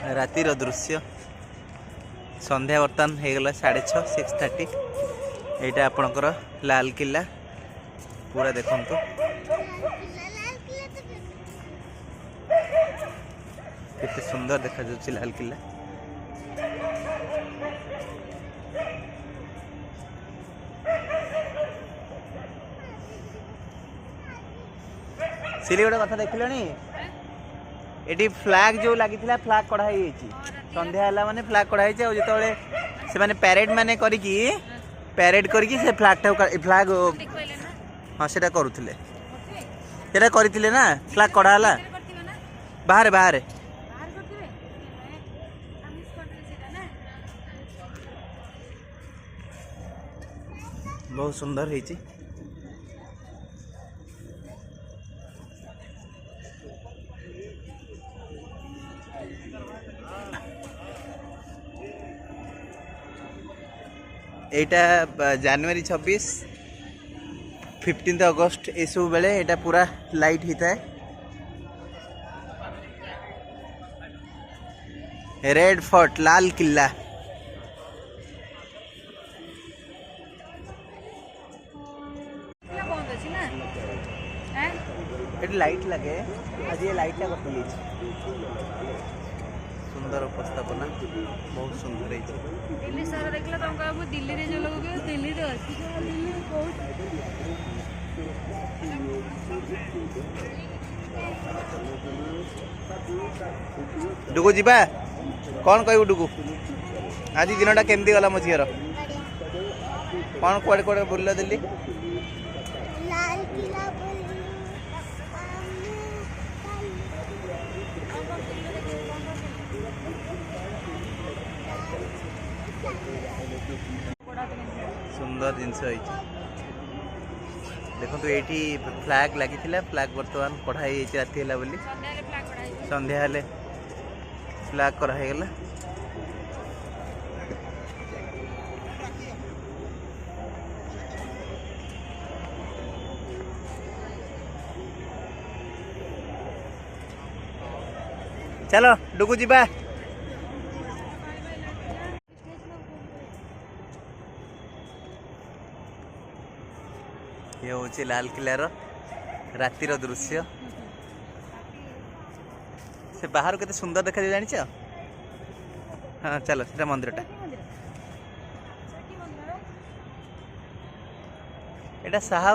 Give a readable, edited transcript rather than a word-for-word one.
रातिर दृश्य संध्या बर्तमान हो गला 6:30 6:30 यहाँ आपणकर लाल किला पूरा देखु केते सुंदर देखा लाल किला। सिरी गोटे कथा देख ये फ्लैग जो लगी फ्लैग कढ़ाई संध्या है माने फ्लैग कढ़ाई जो से माने पैरेड माने करके पैरेड करके से फ्लैग हाँ से करुले करते ना फ्लैग कढ़ाला बाहर बाहर बहुत सुंदर है। यहाँ जनवरी 26 15 अगस्त ये सब बेले यहाँ पूरा लाइट होता है। Red fort Lal Qila light लगे आज ये लाइट कटि सुंदर उपस्थापना बहुत सुंदर है। दिल्ली शहर देखला तो कहबो दिल्ली रे जो लोग के दिल्ली रे अछि दिल्ली बहुत डुगु जीवा कौन कहबो डुगु आज दिनटा केमती गला मो झीर कौन कुआडे कुआडे बुलला दिल्ली लाल किला सुंदर जिनस देखो तो ये फ्लैग लगी फ्लैग बर्तमान कढ़ाई राति है बोली संध्या हेले फ्लैग करागला। चलो डुगु जीवा ये हूँ लाल किलार रातिर दृश्य से बाहर केते सुंदर देखा जानी हाँ चलो से मंदिरटा एटा साहा